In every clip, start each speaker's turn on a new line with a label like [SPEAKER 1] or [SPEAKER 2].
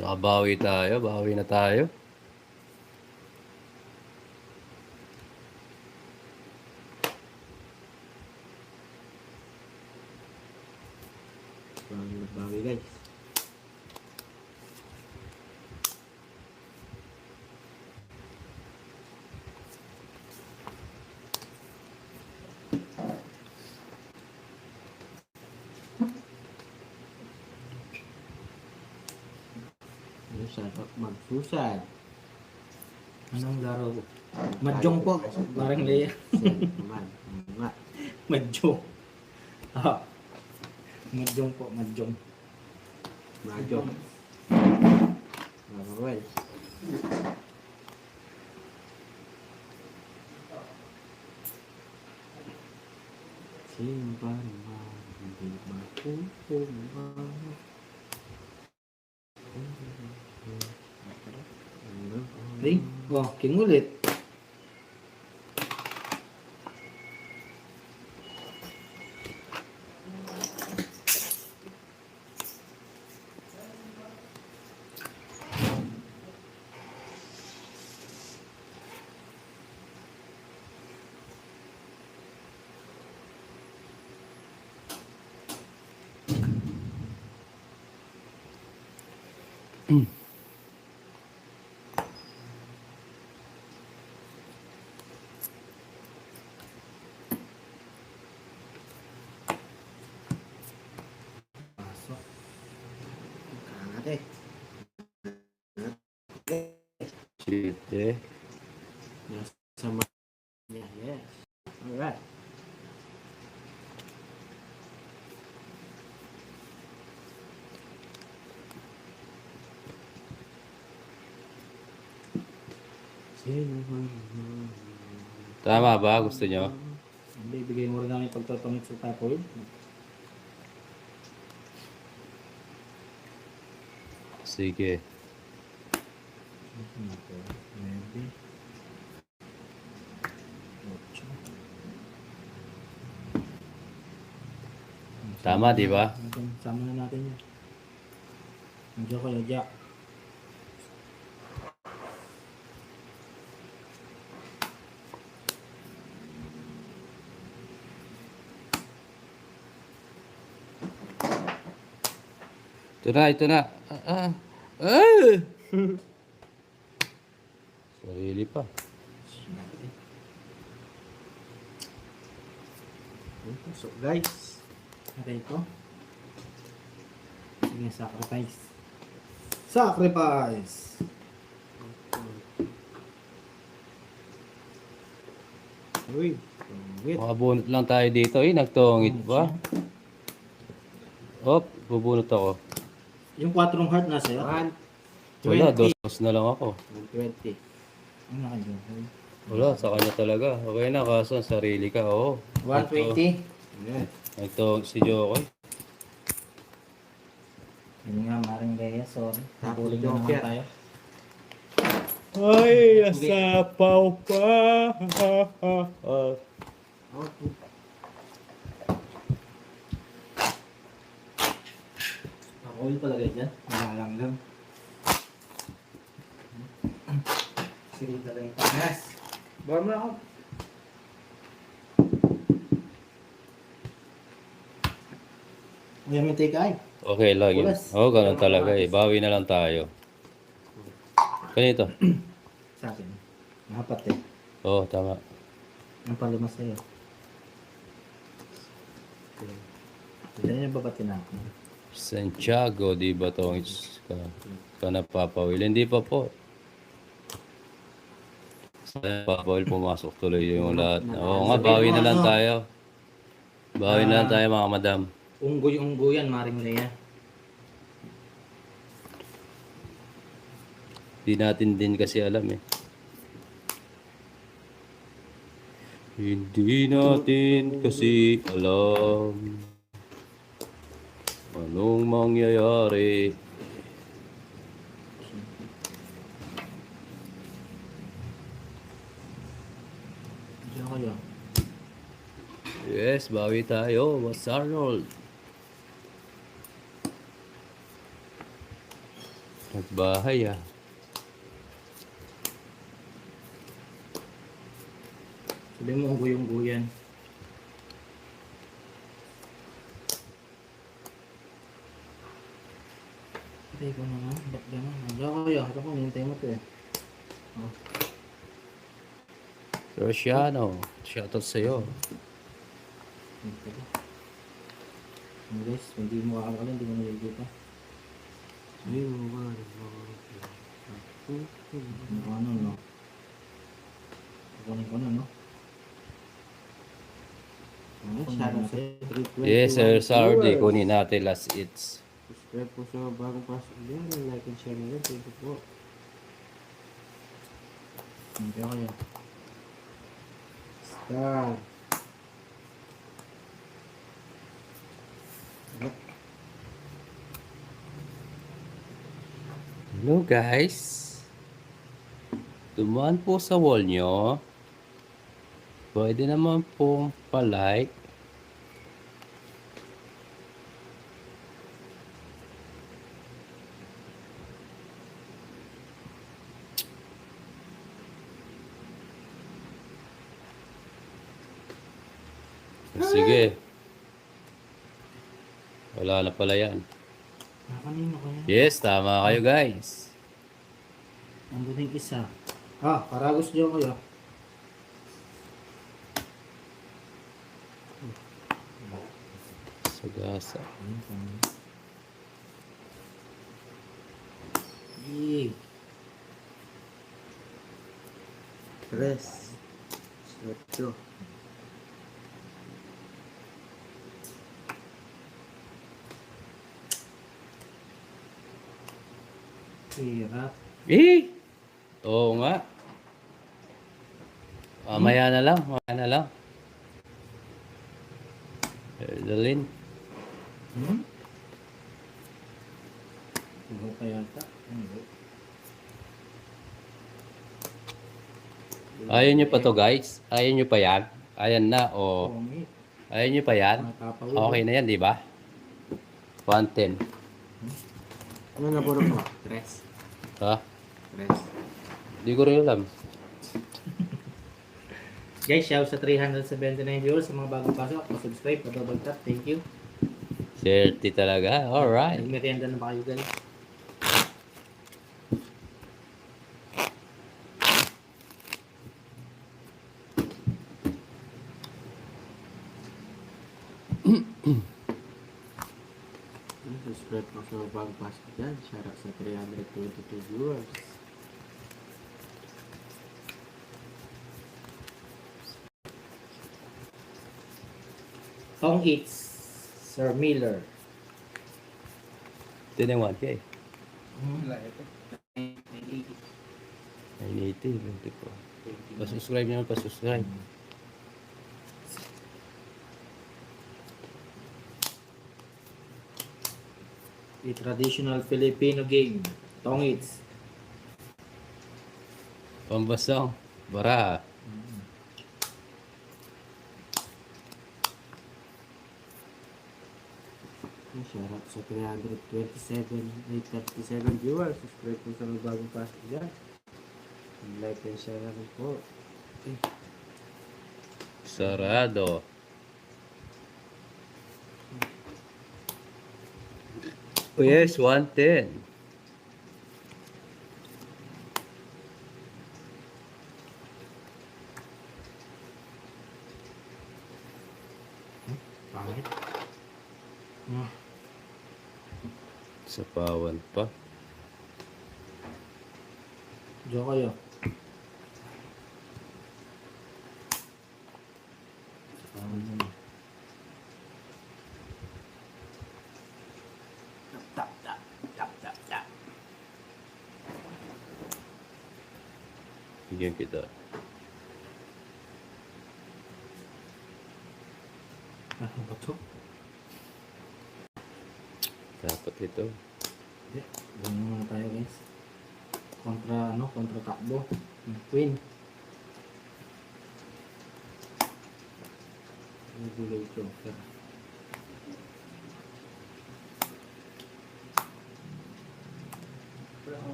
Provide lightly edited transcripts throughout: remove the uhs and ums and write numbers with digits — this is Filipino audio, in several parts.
[SPEAKER 1] Nakabawi tayo, bawi na tayo.
[SPEAKER 2] Bawi guys. Magsusad.
[SPEAKER 3] Anong laro? Mahjong po. Parang Leia. Mahjong. Ah. Mahjong po, mahjong.
[SPEAKER 2] Mahjong. Well. Sino ba naman hindi matutunan?
[SPEAKER 3] Ring? Oh, king ulit.
[SPEAKER 2] Pasok. Kangat eh.
[SPEAKER 1] Shit eh.
[SPEAKER 2] Sama. Yeah, yes. Alright.
[SPEAKER 1] Tama ba? Gusto nyo?
[SPEAKER 3] Hindi, bigay mo rin namin pagtatamit sa tapoy.
[SPEAKER 1] Sige.
[SPEAKER 3] Maybe. 8.
[SPEAKER 1] Tama, di ba?
[SPEAKER 3] Sama na natin yan. Medyo ko lagya.
[SPEAKER 1] Ito na. Sarili pa.
[SPEAKER 2] So guys.
[SPEAKER 3] Ano ito? Sige, sacrifice. Sacrifice!
[SPEAKER 2] Uy.
[SPEAKER 1] Makabunot lang tayo dito. Nagtungit pa. Hop, bubunot ako.
[SPEAKER 3] Yung 4 heart na sa'yo?
[SPEAKER 2] 1.
[SPEAKER 1] Wala,
[SPEAKER 2] 20.
[SPEAKER 1] dos na lang ako.
[SPEAKER 2] 20.
[SPEAKER 3] Ano na kayo?
[SPEAKER 1] Wala, sa kanya talaga. Okay na, kaso sarili ka. Oo.
[SPEAKER 3] 120.
[SPEAKER 2] Yeah.
[SPEAKER 1] Ito si Jokoy.
[SPEAKER 3] Yun nga, maring Leia, sorry. Nabuling na naman
[SPEAKER 2] Joker.
[SPEAKER 3] tayo.
[SPEAKER 1] Ay, asapaw pa.
[SPEAKER 3] Ako yung talaga dyan. Wala lang. Sige talaga yung pangas.
[SPEAKER 2] Bar mo na ako.
[SPEAKER 3] Ngayon may take ay.
[SPEAKER 1] Okay lang yun.
[SPEAKER 3] Ulas.
[SPEAKER 1] Oo, ganun talaga eh. Bawi na lang tayo. Kanito?
[SPEAKER 3] Sa akin. Nakapat eh.
[SPEAKER 1] Oo, tama.
[SPEAKER 3] Ang palima sa'yo. Hindi niya babatin ako.
[SPEAKER 1] Santiago, di ba to? Ka napapawil. Hindi pa po. Sa papawil, pumasok tuloy yung lahat. Oo nga, bawi na lang tayo. Bawi na lang tayo mga madam.
[SPEAKER 3] Unggoy yan, maring Leia.
[SPEAKER 1] Di natin din kasi alam eh. Hindi natin kasi alam anong mangyayari.
[SPEAKER 3] Diyan kayo.
[SPEAKER 1] Yes, bawi tayo. What's Arnold? Nagbahay ah.
[SPEAKER 3] Sabi mo, guyong-guyan. Patay ko naman. Ba't gano'n? Nandiyan ko yun. Ito ko, nihintay mo ito eh. Oh.
[SPEAKER 1] Rosiano, shoutout sa'yo.
[SPEAKER 3] Hintay ko. Guys, hindi mo kakakalan, hindi mo nalilito.
[SPEAKER 2] Ay, mga
[SPEAKER 3] Ano, no? Kukunin ko na, no? Ano, shoutout sa'yo.
[SPEAKER 1] Yes, Sir Sardi. Kunin natin last hits.
[SPEAKER 2] Subscribe po sa bagong pasok din. Like and share nyo. Thank you po.
[SPEAKER 3] Hintay ko yun.
[SPEAKER 2] Star.
[SPEAKER 1] Hello guys. Dumaan po sa wall nyo. Pwede naman pong pa-like. Sige. Wala na pala yan.
[SPEAKER 3] Kanino kaya?
[SPEAKER 1] Yes, tama kayo guys.
[SPEAKER 3] Nandun yung isa. Ah, Karagos dyan kayo.
[SPEAKER 1] Sagasa.
[SPEAKER 3] Yee.
[SPEAKER 2] Tres. Swerte.
[SPEAKER 3] Hirap.
[SPEAKER 1] Eh! Oo nga. Mamaya na lang. Mamaya na lang. Dalin.
[SPEAKER 3] Hmm? Iho pa yata. Hindi.
[SPEAKER 1] Ayaw nyo pa to guys? Ayaw nyo pa yan? Ayan na. O.
[SPEAKER 3] Pongit.
[SPEAKER 1] Ayaw nyo pa yan?
[SPEAKER 3] Matapawid.
[SPEAKER 1] Okay na yan, di ba? 110.
[SPEAKER 2] Ano na puro mo? Tres.
[SPEAKER 1] Ha?
[SPEAKER 2] Tres.
[SPEAKER 1] Di ko rin alam.
[SPEAKER 3] Guys, shout sa 379 viewers sa mga bagong pasok. Pa-subscribe, pa-double tap. Thank you.
[SPEAKER 1] 30 talaga. Alright.
[SPEAKER 3] Nagmerienda na ba kayo guys?
[SPEAKER 2] Subscribe po sa bagong pasok dyan. Shout out sa 322 viewers.
[SPEAKER 3] Tong Eats, Sir Miller.
[SPEAKER 1] Ito na yung 1K.
[SPEAKER 2] Wala ito.
[SPEAKER 1] 980. 24. Pa-subscribe nyo. Pa-subscribe.
[SPEAKER 3] A traditional Filipino game. Tong Eats.
[SPEAKER 1] Pambasang. Bara.
[SPEAKER 2] Shout out sa 337 viewers. Subscribe po sa mga bagong pasok dyan. Like and share na rin po.
[SPEAKER 1] Sarado. Oh yes, 110.
[SPEAKER 3] Pangit. Ah,
[SPEAKER 1] Sa pawan pa.
[SPEAKER 3] diyo kayo.
[SPEAKER 1] Bigyan kita.
[SPEAKER 3] Ano ba to?
[SPEAKER 1] Dapat ito.
[SPEAKER 3] Hindi. Ganyan muna tayo guys. Kontra ano? Kontra takbo. Queen.
[SPEAKER 2] Regulate joker.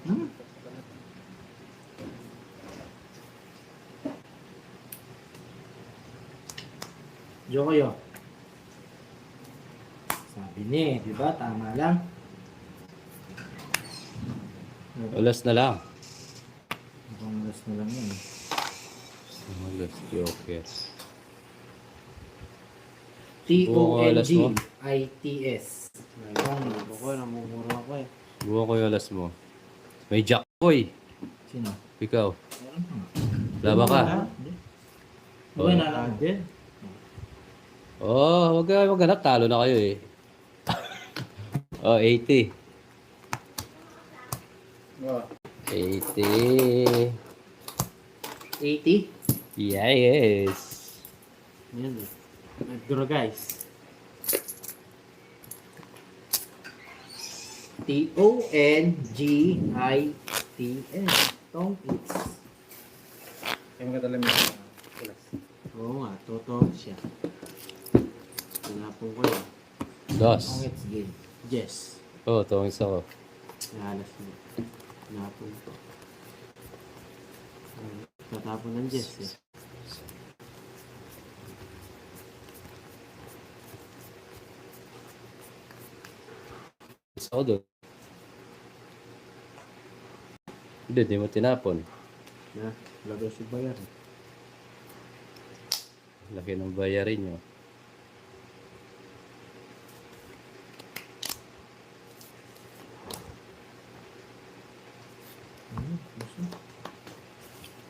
[SPEAKER 3] Hmm? Jokoy, oh. Sabi ni, di ba? Tama lang.
[SPEAKER 1] Ulas na lang.
[SPEAKER 3] Mukhang last na lang yun.
[SPEAKER 1] Ulas, joker.
[SPEAKER 3] T-O-N-G-I-T-S.
[SPEAKER 2] Ako ko, namumura ako eh.
[SPEAKER 1] Buwan ko yung alas mo. May jack boy.
[SPEAKER 3] Sino?
[SPEAKER 1] Ikaw.
[SPEAKER 3] Meron pa.
[SPEAKER 1] Laba ka.
[SPEAKER 3] Hindi.
[SPEAKER 1] Oh.
[SPEAKER 3] Okay na lang.
[SPEAKER 2] Din.
[SPEAKER 1] Oh, wag ganap. Talo na kayo eh. Oh, 80.
[SPEAKER 3] Oh.
[SPEAKER 1] 80.
[SPEAKER 3] 80?
[SPEAKER 1] Yes.
[SPEAKER 2] Yan eh. Nag-draw guys.
[SPEAKER 3] T-O-N-G-I-T-S. Tongkits.
[SPEAKER 4] Kaya magkatalam yung ulas.
[SPEAKER 2] Oo nga, totoo siya. Tinapon ko yun.
[SPEAKER 1] Dos.
[SPEAKER 3] Tongkits game.
[SPEAKER 2] Yes.
[SPEAKER 1] Oh, tawang isa ko.
[SPEAKER 2] Nahalas mo. Tinapon ko. Tatapon ng Jess eh.
[SPEAKER 1] Isa ko doon. Hindi, di mo tinapon.
[SPEAKER 2] Na, lagay si Bayan.
[SPEAKER 1] Laki ng bayarin nyo.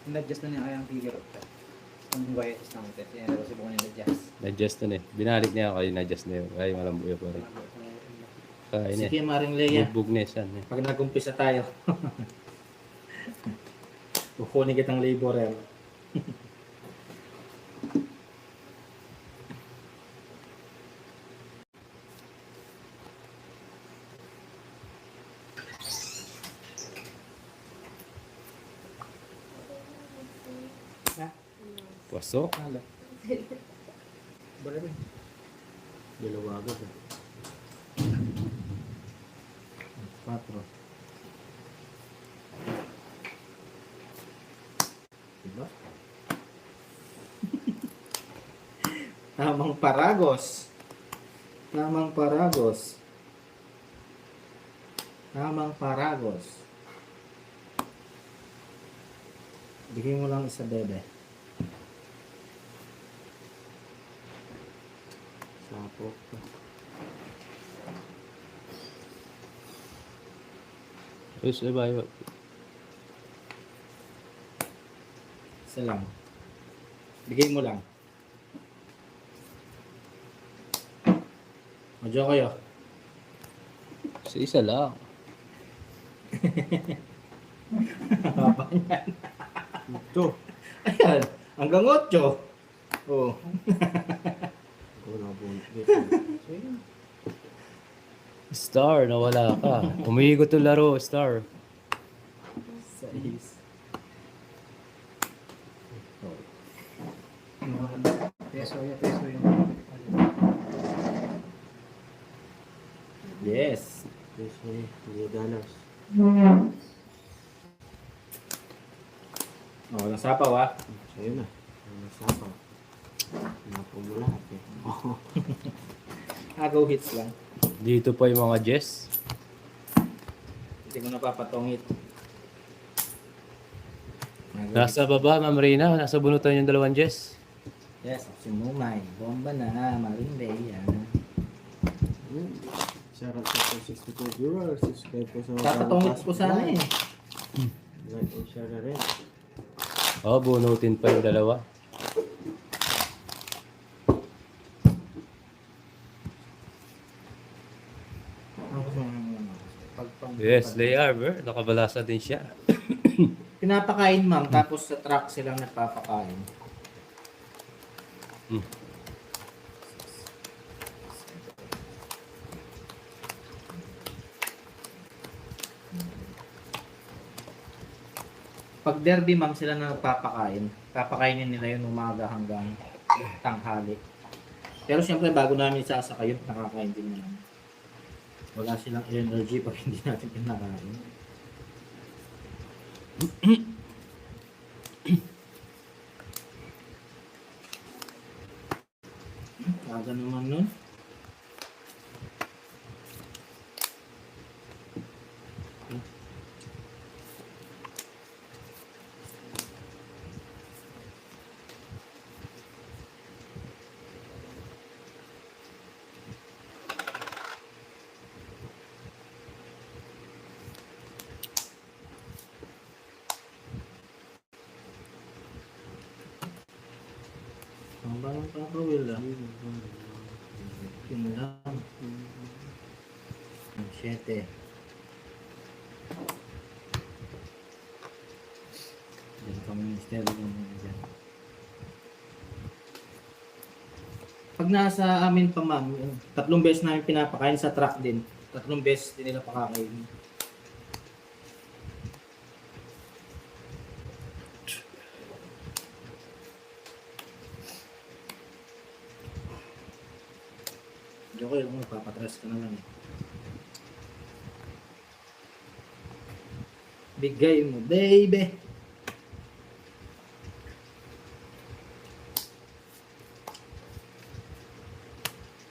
[SPEAKER 4] In-adjust na niya kaya ang figure of that. Ang white is naman test. Yan, tapos ibukan in-adjust.
[SPEAKER 1] Na-adjust na eh. Binalik niya ako, na-adjust na yun. Ay, malambuyo pa rin. Kaya niya.
[SPEAKER 3] Sige, Maring Leia.
[SPEAKER 1] Bugbog na yan. Eh.
[SPEAKER 3] Pag nag-umpisa tayo. Kukunin kitang laborer.
[SPEAKER 1] Pasok.
[SPEAKER 4] Hala. Bala ba?
[SPEAKER 2] Dalawa agad eh.
[SPEAKER 3] 4. Diba? Tamang paragos. Tamang paragos. Tamang paragos. Bigay mo lang isa, bebe.
[SPEAKER 2] Sapok pa.
[SPEAKER 1] Ayos, ay ba?
[SPEAKER 3] Isa lang. Bigay mo lang. Madyo kayo.
[SPEAKER 1] Isa lang.
[SPEAKER 3] Haba niyan.
[SPEAKER 2] Ito.
[SPEAKER 3] Ayan. Hanggang 8. Oh.
[SPEAKER 2] Ako na bunot dito.
[SPEAKER 1] Star, nawala ka. Umiikot yung laro, Star.
[SPEAKER 3] 6.
[SPEAKER 4] Peso yung...
[SPEAKER 3] Yes.
[SPEAKER 2] Yes, $10.
[SPEAKER 3] Oh, walang sapaw ah.
[SPEAKER 2] Sa'yo na. Ang sapaw. Tinapon mo lahat eh.
[SPEAKER 3] Agaw hits lang.
[SPEAKER 1] Dito pa yung mga Jess.
[SPEAKER 3] Hindi ko napapatongit.
[SPEAKER 1] Nasa baba, Ma'am Rina. Nasa bunutan yung dalawang Jess.
[SPEAKER 3] Yes, si Mumay. Bomba na. Maring Leia.
[SPEAKER 2] Shoutout sa 64 viewers. Subscribe po sa
[SPEAKER 3] Papatongit ko sana eh.
[SPEAKER 2] Like and share na rin.
[SPEAKER 1] Oh, bunutin pa yung dalawa. Yes, they are, bro. Nakabalasa din siya.
[SPEAKER 3] Pinapakain ma'am, tapos sa truck silang nagpapakain.
[SPEAKER 1] Hmm.
[SPEAKER 3] Pag derby ma'am, sila na nagpapakain. Papakainin nila yun umaga hanggang tanghali. Pero siyempre bago namin sasakay yun, nakakain din naman. Wala silang energy pag hindi natin pinakain. Aga naman nun. Ang bangang papawil ah. Yun lang. Ang 7. Yan kami minister yung dyan. Pag nasa amin pa ma'am, 3 beses namin pinapakain sa truck din. 3 beses din nila pakakain. Joke lang, magpapatras ka na lang eh. Bigay mo, baby!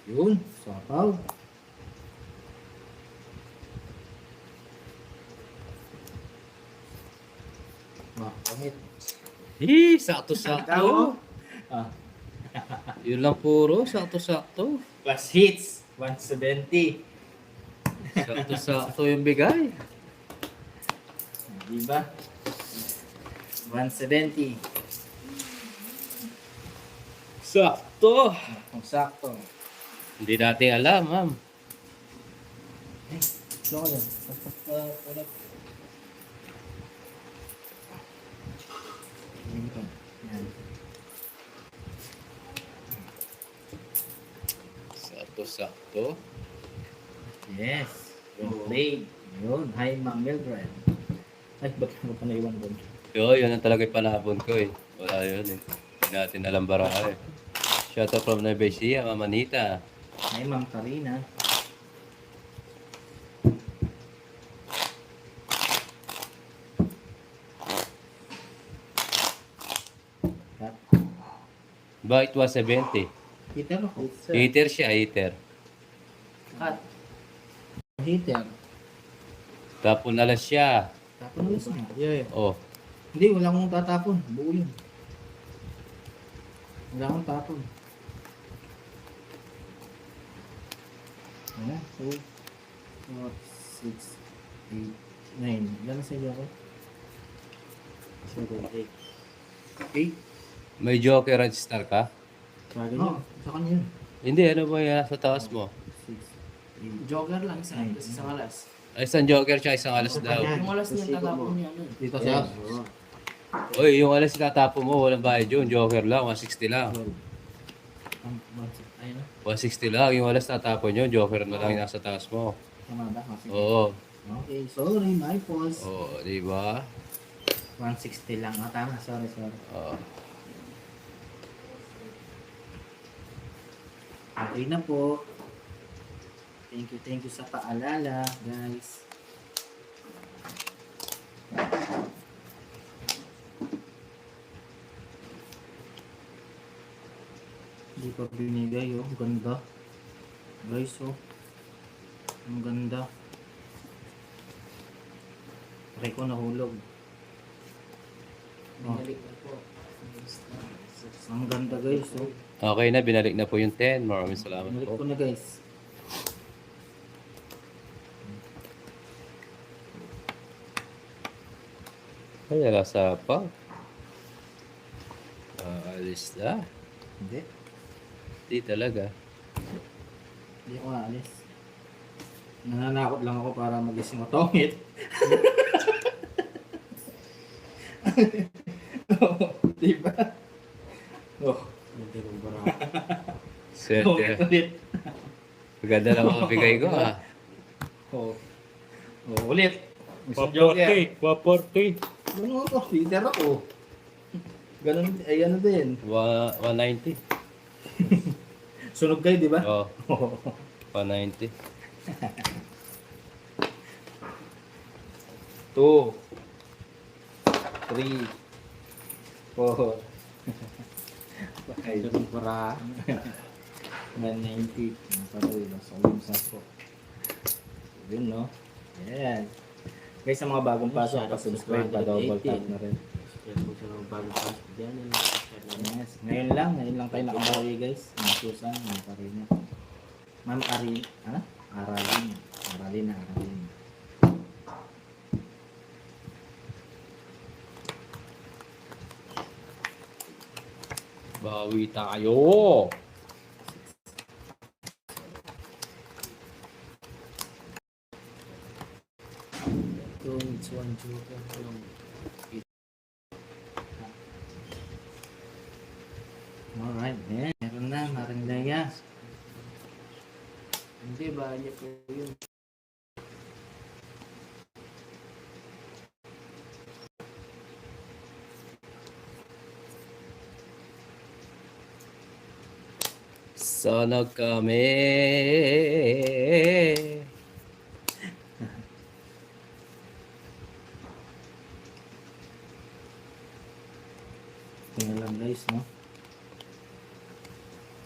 [SPEAKER 3] Yun, sapaw. Wah, pangit.
[SPEAKER 1] Sakto-sakto.
[SPEAKER 3] Ah,
[SPEAKER 1] Yun lang puro, sakto-sakto.
[SPEAKER 3] plus hits, 170.
[SPEAKER 1] Sakto-sakto yung bigay.
[SPEAKER 3] Diba? 170.
[SPEAKER 1] Sakto.
[SPEAKER 3] Kung sakto.
[SPEAKER 1] Hindi natin alam, ma'am.
[SPEAKER 3] Ito ko yan. Ulit. Yan.
[SPEAKER 1] Sakto-sakto.
[SPEAKER 3] Yes. Well played. Yun. Hi, Ma'am Mildred. Ay, ba't mo pa naiwan doon?
[SPEAKER 1] Yun ang talaga yung panahon ko eh. Wala yun eh. Hindi natin alam bara eh. Shout out from Nueva Ecija, Ma'am Anita.
[SPEAKER 3] Hi, Ma'am Karina. Cut.
[SPEAKER 1] Bakit 170?
[SPEAKER 3] Heater ako.
[SPEAKER 1] Heater siya, heater.
[SPEAKER 3] Cut. Heater.
[SPEAKER 1] Tapon alas siya.
[SPEAKER 3] Tapon ulit na. Yeah.
[SPEAKER 1] Oh,
[SPEAKER 3] Hindi, wala akong tatapon. Buo yun. Wala akong tapon. Ano? 2, 4, 6, 8, 9. Ilan na sa iyo ako? 7, 8.
[SPEAKER 1] may joker at star ka?
[SPEAKER 3] Bagay yun. Sa kanya yun.
[SPEAKER 1] Hindi, ano ba yan sa taas mo?
[SPEAKER 3] 6, 8.
[SPEAKER 2] Joker lang isa, isang alas.
[SPEAKER 1] Ay, isang joker siya, isang alas daw.
[SPEAKER 2] Yung alas niya tatapon niya.
[SPEAKER 3] Dito siya.
[SPEAKER 1] Oy, yung alas tatapon mo, walang bayad yun. Joker lang, 160 lang.
[SPEAKER 3] Ayun na.
[SPEAKER 1] 160 lang, yung alas tatapon yun. Joker na lang yung nasa taas mo.
[SPEAKER 3] Tama ba? Kasi-
[SPEAKER 1] Oo.
[SPEAKER 3] Okay, sorry, my fault.
[SPEAKER 1] Oo, di ba?
[SPEAKER 3] 160 lang. Ah, tama. Sorry.
[SPEAKER 1] Oo.
[SPEAKER 3] Okay na po. Thank you sa paalala, guys. Hindi pa binigay, oh. Ganda. Guys, oh. Ang ganda. Pare ko nahulog. Oh. Ang ganda, guys, oh.
[SPEAKER 1] Okay na, binalik na po yung 10. Maraming salamat
[SPEAKER 3] Balik
[SPEAKER 1] po.
[SPEAKER 3] ko na, guys.
[SPEAKER 1] Ay, alasa pa. Alis na.
[SPEAKER 3] Hindi.
[SPEAKER 1] Di talaga.
[SPEAKER 3] Hindi ako aalis. Nananakot lang ako para magising matongit. Oh, diba? Oh,
[SPEAKER 2] Hindi kong bara.
[SPEAKER 3] tongit
[SPEAKER 1] Swerte.
[SPEAKER 3] ulit.
[SPEAKER 1] Maganda lang ang bigay ko ah.
[SPEAKER 3] Oh. Oh, ulit. Mr. Joker.
[SPEAKER 1] 440.
[SPEAKER 3] Ano ako? Peter ako. Ganun, ay ano din.
[SPEAKER 1] 190.
[SPEAKER 3] Sunog kayo, di ba?
[SPEAKER 1] Oo,
[SPEAKER 3] Oh.
[SPEAKER 1] 190.
[SPEAKER 3] 2. 3, 4, 5,
[SPEAKER 2] Ganun para
[SPEAKER 3] 190. Napatuloy lang. So, yung 10. Yun, no? Yes. Guys, sa mga bagong pasok, pa-subscribe, pa-double tap na rin.
[SPEAKER 2] share mo sa mga bagong pasok dyan. Share na rin.
[SPEAKER 3] Yes. Ngayon lang tayo nakabawi, guys. Mga Susan, mga Karina. Ma'am Ari, ano? Aralin. Aralin.
[SPEAKER 1] Bawi tayo.
[SPEAKER 2] It's 1, 2, 3.
[SPEAKER 3] Alright, yeah. Meron na, maring Leia.
[SPEAKER 2] Hindi ba niya po yun?
[SPEAKER 1] Sana kami.
[SPEAKER 3] Ito na lang, guys, no?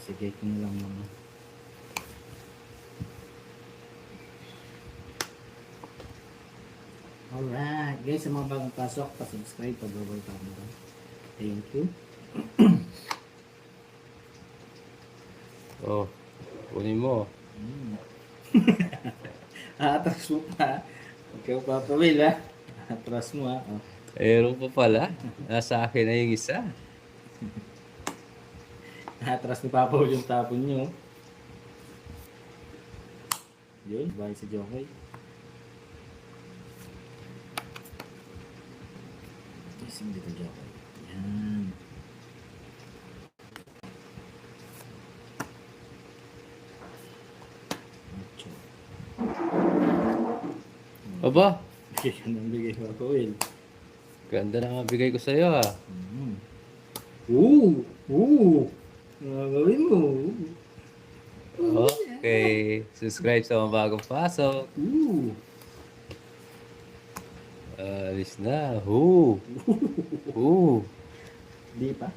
[SPEAKER 3] Sige, ito na lang muna. Alright, guys, sa mga bagong pasok, pa-subscribe, pa-double tap na rin. Thank you.
[SPEAKER 1] Oh, kunin mo.
[SPEAKER 3] Atras mo pa. Ikaw pa Will, ha? Atras mo, ha? Oh.
[SPEAKER 1] Meron pa pala. Nasa akin na yung isa.
[SPEAKER 3] Atras ni Papa Will yung tapon nyo. Yun, bye sa Jokoy. Ising dito, Jokoy. Yan. Ocho.
[SPEAKER 1] Aba,
[SPEAKER 3] Bigay ka ng bigay, Papa Will.
[SPEAKER 1] ganda na nga bigay ko sa'yo ah.
[SPEAKER 3] Gagawin mo.
[SPEAKER 1] Okay, subscribe sa mga bagong pasok. Alis na.
[SPEAKER 3] Di pa?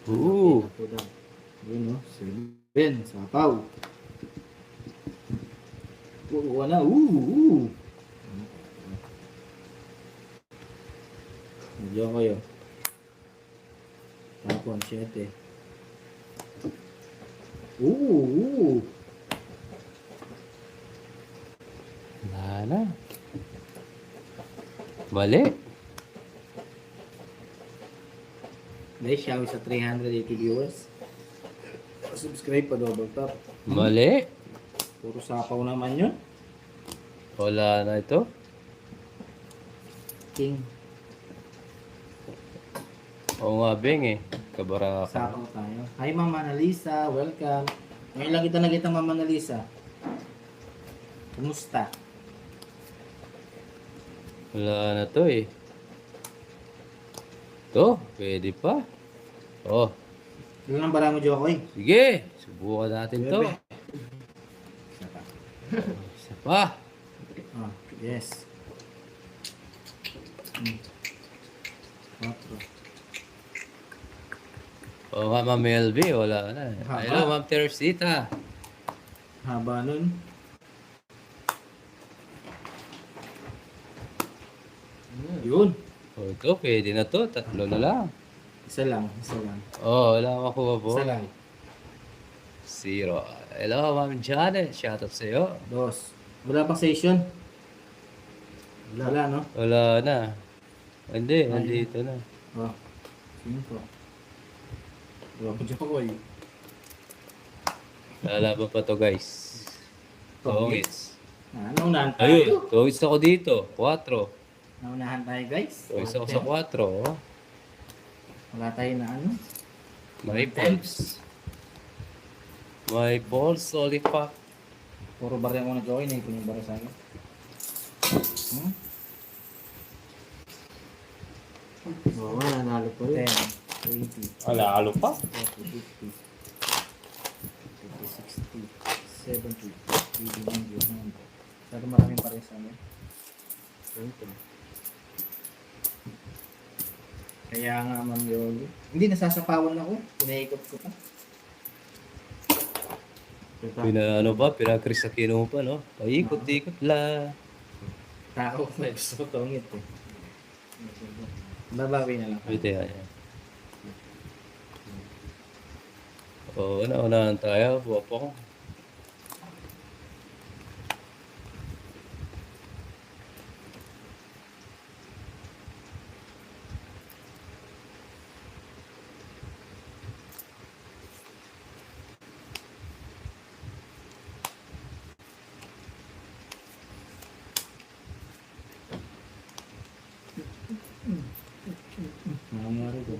[SPEAKER 2] Ito daw.
[SPEAKER 3] Yun, no? Seven. Sapaw. Kuha na. Medyo kayo. Tapon, 7.
[SPEAKER 1] Wala na. Mali.
[SPEAKER 3] Guys, shout sa 380 viewers. Subscribe pa double tap.
[SPEAKER 1] Mali.
[SPEAKER 3] Puro sapaw naman yun.
[SPEAKER 1] Wala na ito.
[SPEAKER 3] King.
[SPEAKER 1] Oo nga, Beng eh. Kabara ka.
[SPEAKER 3] Sapaw tayo. Hi Mama Analisa, welcome. Ngayon lang kita nakita Mama Analisa. Kumusta?
[SPEAKER 1] Wala na to eh. To, pwede pa. Oh,
[SPEAKER 3] Ilan ang bara mo, Jokoy?
[SPEAKER 1] sige. Subukan natin to.
[SPEAKER 3] Isa pa.
[SPEAKER 1] Isa pa.
[SPEAKER 3] Ah, yes. 4.
[SPEAKER 1] Oo nga, Ma'am LB, wala na.
[SPEAKER 3] Haba.
[SPEAKER 1] Hello, Ma'am Teresita.
[SPEAKER 3] Haba nun. Yun.
[SPEAKER 1] Oh, ito, pwede na to. Tatlo na lang.
[SPEAKER 3] Isa lang.
[SPEAKER 1] Oh, wala akong makuha po.
[SPEAKER 3] Isa lang.
[SPEAKER 1] 0. Hello, Ma'am Janet. Shoutout sa'yo.
[SPEAKER 3] 2. Wala pang session? Wala, no?
[SPEAKER 1] Wala na. Hindi, nandito na.
[SPEAKER 3] Oh. 5. Wala pa Jokoy.
[SPEAKER 1] Lalaban pa to, guys. Tongits.
[SPEAKER 3] Naunahan tayo.
[SPEAKER 1] Ayun, tongits ako dito. 4.
[SPEAKER 3] Naunahan tayo, guys.
[SPEAKER 1] Tongits ako sa 4. Oh.
[SPEAKER 3] Wala tayo na ano.
[SPEAKER 1] My balls. My balls, holy fuck.
[SPEAKER 3] Puro barya ko na Jokoy. Naipon yung barya sa akin.
[SPEAKER 2] Oo, nanalo po rin.
[SPEAKER 3] 10, 20,
[SPEAKER 1] Wala, alo pa.
[SPEAKER 3] 40, 50, 50, 60, 70, 80, 90, 100. Pero maraming pares sa amin.
[SPEAKER 2] Ganito.
[SPEAKER 3] Kaya nga, Ma'am Yoli. Hindi, nasasapawan ako. Pinaikot ko pa.
[SPEAKER 1] Pinakrisakino mo pa, no? Paikot-ikot la.
[SPEAKER 3] Tao, may gusto ko tongit eh. Babawi na lang.
[SPEAKER 1] Ito yan. Oo, una-unahan tayo. Buwapo ko.
[SPEAKER 3] Nangyari ko.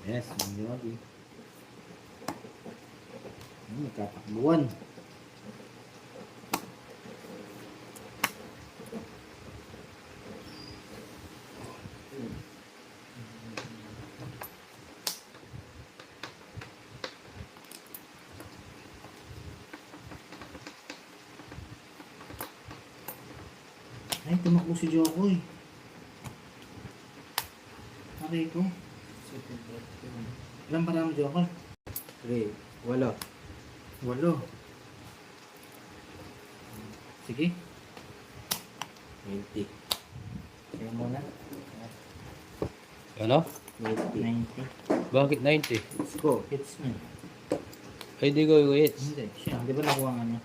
[SPEAKER 3] Yes, Ma'am Yoli. Nagkatakbuhan. Ay, tumakbo si Jokoy. Aray ko. Ilan para mo, Jokoy?
[SPEAKER 2] 3, 8.
[SPEAKER 3] 8. Sige.
[SPEAKER 2] 90.
[SPEAKER 3] Kaya muna.
[SPEAKER 1] Ano?
[SPEAKER 3] 90.
[SPEAKER 1] Bakit 90?
[SPEAKER 2] Let's go.
[SPEAKER 3] Hits me.
[SPEAKER 1] Ay, di ko hits.
[SPEAKER 3] Hindi. Siya. Di ba nakuha nga niya?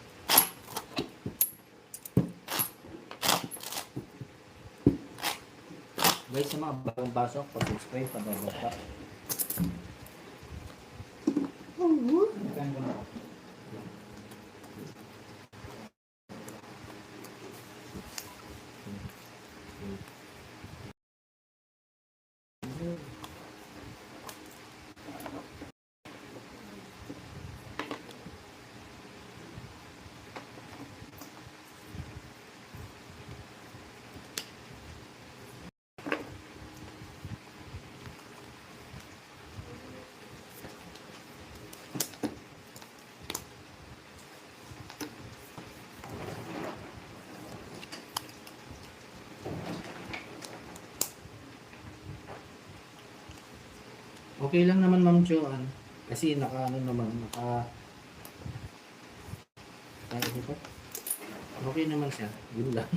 [SPEAKER 3] Guys, sa mga bagong pasok, pag-subscribe, pag-bababa. Okay lang naman, Ma'am Joanne. Kasi naka ano naman, naka... Ano dito? Okay naman siya. Yun lang.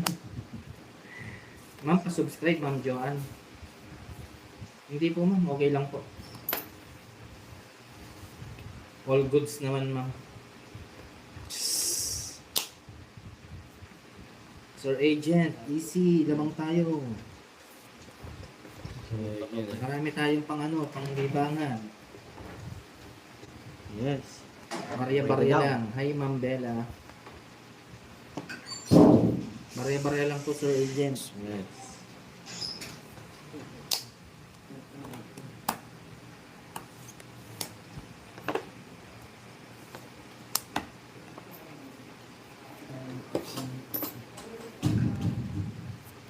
[SPEAKER 3] Ma'am, pa-subscribe, Ma'am Joanne. Hindi po, ma'am. Okay lang po. All goods naman, ma'am. Sir Agent, easy. Labang tayo. Marami tayong pang ano, pang libangan.
[SPEAKER 2] Yes.
[SPEAKER 3] Barya-barya lang. Hi, Ma'am Bella. Barya-barya lang po, Sir Agent.
[SPEAKER 2] Yes.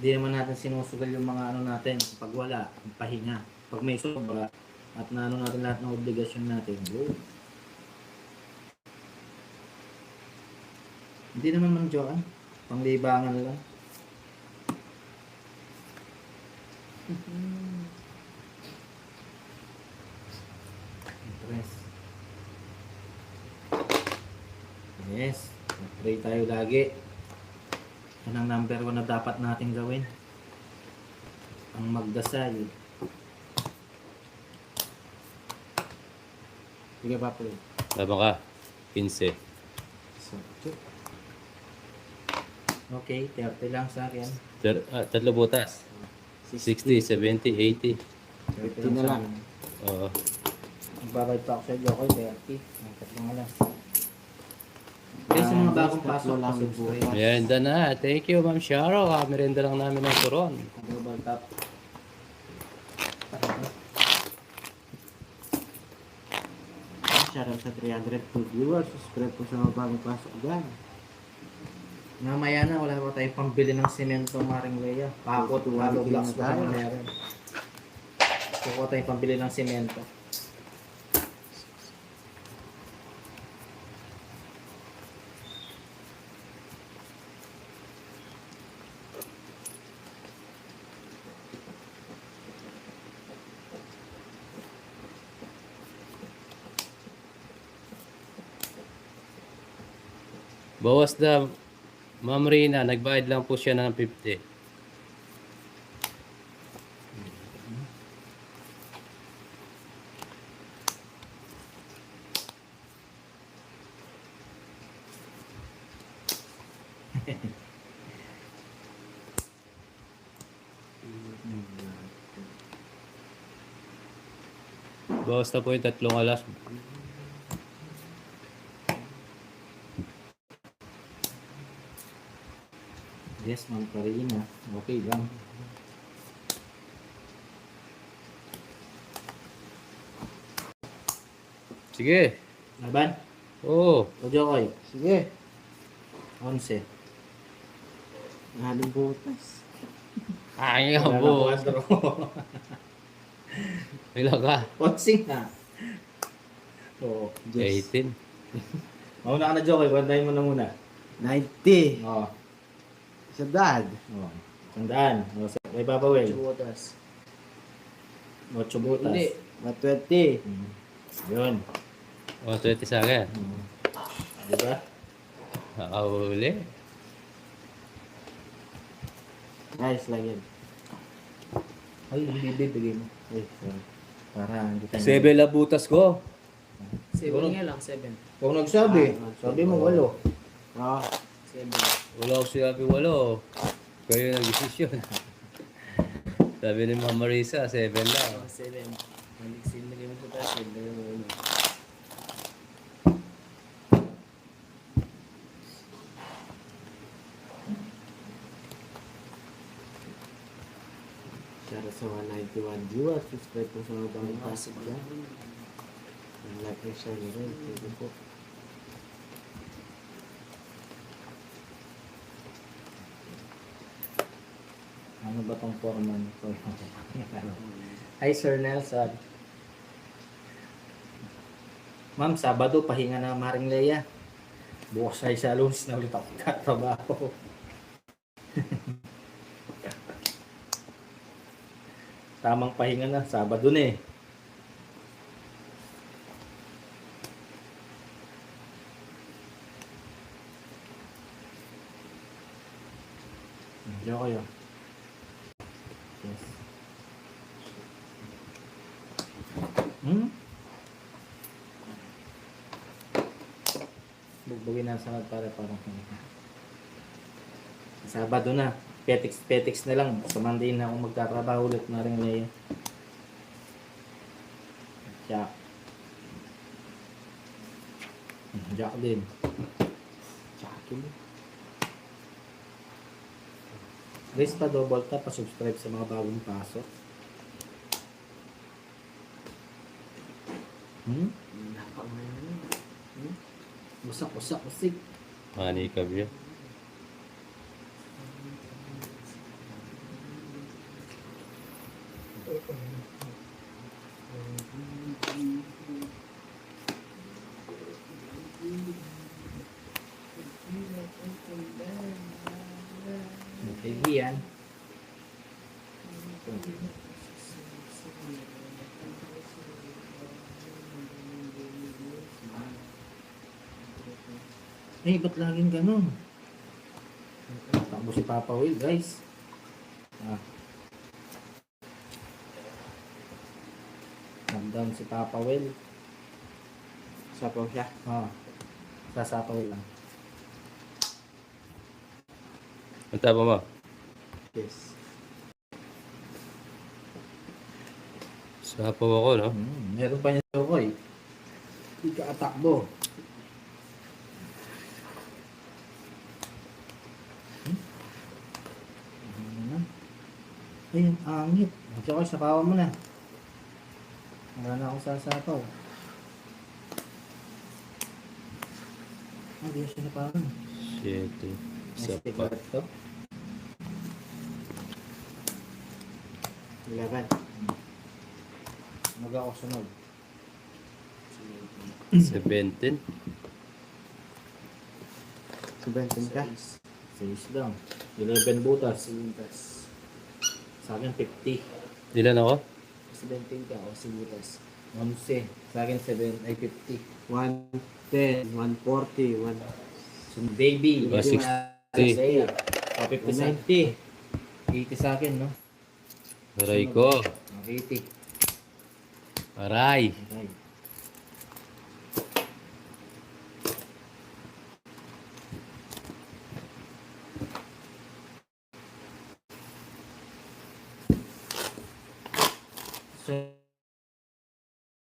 [SPEAKER 3] Hindi naman natin sinusugal yung mga ano natin. Pag wala, pahinga. Pag may sobra, at naano natin lahat ng obligasyon natin, go. Hindi naman, Ma'am Joanne. Panglibangan lang. Interest. Yes. Pray tayo lagi. Yan ang number 1 na dapat natin gawin. Ang magdasal.
[SPEAKER 2] Sige pa po.
[SPEAKER 1] Tama ka. 15.
[SPEAKER 2] So,
[SPEAKER 3] Okay, 30 lang sa akin.
[SPEAKER 1] Tatlo butas. 60, 70, 80.
[SPEAKER 2] 50 na lang.
[SPEAKER 1] Oo.
[SPEAKER 3] Magbabayad pa ako sa Jokoy, 30. Ang tatlong alas. Guys, sa mga bagong pasok,
[SPEAKER 2] lang
[SPEAKER 3] subscribe.
[SPEAKER 1] Merienda na. Thank you, Ma'am Sharo. Merienda lang namin ng turon.
[SPEAKER 3] Global top.
[SPEAKER 2] Shout out sa 302 viewers. Subscribe po sa mga bagong pasok dyan.
[SPEAKER 3] Mamaya na, wala pa tayong pambili ng semento, Maring Lea. Pakot, hollow blocks pa naman meron. Kukuha tayong pambili ng semento.
[SPEAKER 1] Bawas na, Ma'am Rina, nagbayad lang po siya ng 50. Bawas na po yung 3 alas.
[SPEAKER 3] Yes, Ma'am Karina. Okay lang.
[SPEAKER 1] Sige.
[SPEAKER 3] Laban?
[SPEAKER 1] Oo.
[SPEAKER 3] O Jokoy?
[SPEAKER 2] Sige.
[SPEAKER 3] 11.
[SPEAKER 2] Nahaling butas.
[SPEAKER 1] Ay, nga
[SPEAKER 3] Wala na
[SPEAKER 1] po.
[SPEAKER 3] 4.
[SPEAKER 1] Ilan ka?
[SPEAKER 3] 11 na. Oo.
[SPEAKER 1] 18.
[SPEAKER 3] Mauna ka na, Jokoy. Bantayin mo na muna.
[SPEAKER 2] 90.
[SPEAKER 3] Oo.
[SPEAKER 2] Sa dad.
[SPEAKER 3] Oo. Sandaan. O, may babawel.
[SPEAKER 4] Butas.
[SPEAKER 3] 8 butas.
[SPEAKER 4] Hindi.
[SPEAKER 2] 120.
[SPEAKER 3] Yun.
[SPEAKER 1] O, 20 sa akin.
[SPEAKER 3] Diba?
[SPEAKER 1] Nakahuli.
[SPEAKER 2] Nice lang yan.
[SPEAKER 3] Ay, yung bibigay mo. Ay, sorry. Para hindi tayo...
[SPEAKER 1] 7 lang butas ko.
[SPEAKER 4] 7 nga lang, 7.
[SPEAKER 3] Kung nagsabi, sabi mo 8.
[SPEAKER 2] Oo.
[SPEAKER 4] 7.
[SPEAKER 1] Wala ko sinabi 8. Kayo nag-desisyon. Sabi ni Ma'am Marisa, 7 lang.
[SPEAKER 4] 7. Maligsin na kayo po tayo. 7.
[SPEAKER 2] Shout out sa 191 viewers. Subscribe po sa mga bagong pasok dyan. Like and share nyo rin. Thank you po.
[SPEAKER 3] Ano ba tong forma nito? Hi, Sir Nelson. Ma'am, Sabado, pahinga na Maring Lea. Bukas ay sa Lunes na ulit ako katrabaho. Tamang pahinga na, Sabado na eh. Diyo kayo. Yes. Bugbugin na sa para parang Sabado na. Petix na lang. Sa Monday na ako magtatrabaho ulit na rin ngayon. Jack. Jack din.
[SPEAKER 2] Jackie.
[SPEAKER 3] Guys, pa-double tap, pa-subscribe sa mga bagong pasok. Usak.
[SPEAKER 1] Manikab yun.
[SPEAKER 3] Kaibigan. Eh, ba't laging ganun? Takbo si Papa Will, guys. Down si Papa Will.
[SPEAKER 2] Sapaw siya.
[SPEAKER 3] Sasapaw lang.
[SPEAKER 1] Ang tapa mo?
[SPEAKER 2] Yes.
[SPEAKER 1] Sapaw ako, no?
[SPEAKER 3] Meron pa niya sa ako eh. Hindi ka atakbo. Ay, ang angit. Tsaka, sapawan mo na. Wala na akong sasapaw. Hindi na siya na parang.
[SPEAKER 1] 7. Isa
[SPEAKER 3] Stick
[SPEAKER 1] pa.
[SPEAKER 3] ba ito?
[SPEAKER 2] 11.
[SPEAKER 3] Mag ako sunod.
[SPEAKER 1] 17.
[SPEAKER 2] 17 ka.
[SPEAKER 3] 6 lang. 11 butas. Sa akin 50.
[SPEAKER 1] Ilan ako?
[SPEAKER 3] 17 ka o sibutas. 11. Sa akin 7 ay 50.
[SPEAKER 2] 110, 140, 1...
[SPEAKER 3] So baby.
[SPEAKER 1] 160.
[SPEAKER 3] O 50 sa
[SPEAKER 2] 90.
[SPEAKER 3] 80 sa akin, no?
[SPEAKER 1] Aray ko.
[SPEAKER 3] 80.
[SPEAKER 1] Aray.
[SPEAKER 3] Okay.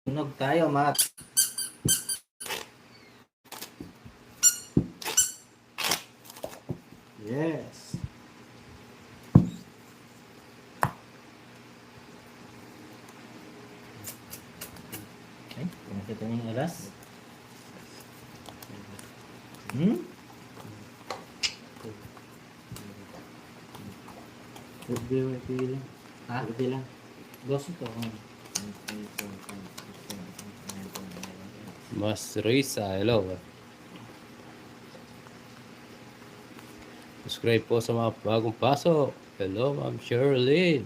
[SPEAKER 3] Sunog tayo, Matt.
[SPEAKER 2] Yes.
[SPEAKER 3] Ay, nakita niyo yung alas? Hmm?
[SPEAKER 2] Pwede mo lang.
[SPEAKER 3] Ha?
[SPEAKER 2] Pwede lang.
[SPEAKER 3] Dos ito.
[SPEAKER 1] Mas Risa. Hello. Subscribe po sa mga bagong pasok. Hello, Ma'am Sherlyn.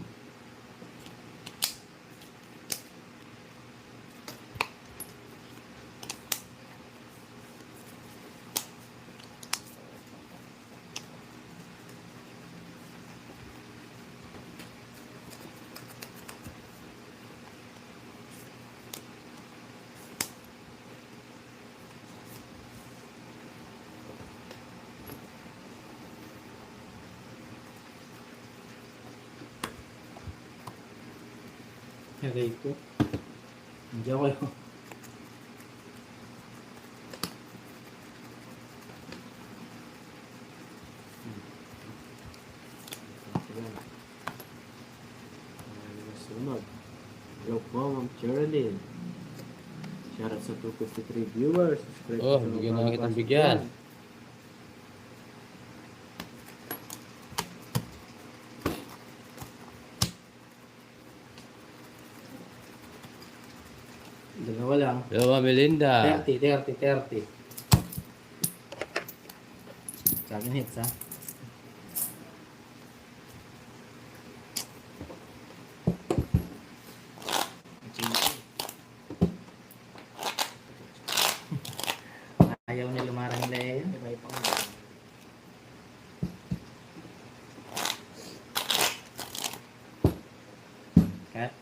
[SPEAKER 3] Aray ko. Hindi ako yun.
[SPEAKER 2] Sunod. Hello po, Ma'am Geraldine. Shoutout sa 253 viewers. Subscribe
[SPEAKER 1] Oh,
[SPEAKER 2] po sa mga
[SPEAKER 1] bigyan na
[SPEAKER 2] bagong
[SPEAKER 1] kitang
[SPEAKER 2] pasok
[SPEAKER 1] bigyan.
[SPEAKER 2] dyan.
[SPEAKER 3] Dalawa lang.
[SPEAKER 1] Hello, Ma'am Melinda.
[SPEAKER 3] 30. Sa akin hits, ha? Ayaw ni lumarang Leo. Kat?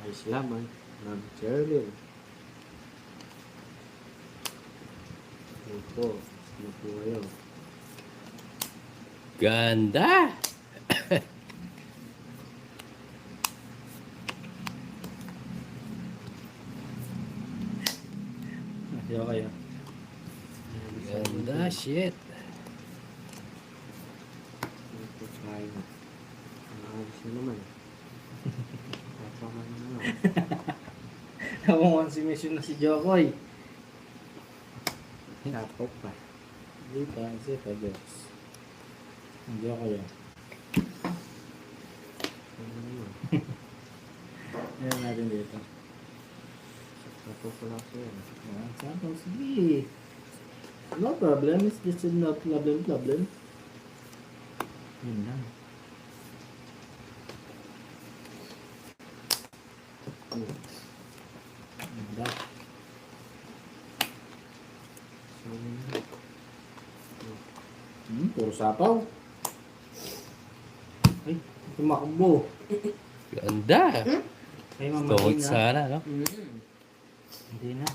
[SPEAKER 2] Ayos lamang. Ma'am Geraldine. Hello po. Hello po kayo.
[SPEAKER 1] Ganda.
[SPEAKER 3] Ayaw kayo.
[SPEAKER 1] Ganda, shit.
[SPEAKER 2] Hello po tayo. Ayos na naman. Papaman na naman.
[SPEAKER 3] Nakuha si mission na si Jokoy.
[SPEAKER 2] Tapok pa.
[SPEAKER 3] Hindi pa, kasi pa, Diyos. Hindi ako yun.
[SPEAKER 2] Ano naman.
[SPEAKER 3] Ayan natin dito.
[SPEAKER 2] Tapok pala ko yan.
[SPEAKER 3] Ayan, sample, sige. No problem, it's just no problem. Yun lang. Ganda.
[SPEAKER 2] So,
[SPEAKER 3] Puro sapaw. Ay, tumakbo.
[SPEAKER 1] Ganda.
[SPEAKER 3] Ay,
[SPEAKER 1] Tuhod
[SPEAKER 3] mamahin na.
[SPEAKER 1] sana, no?
[SPEAKER 3] Hindi na.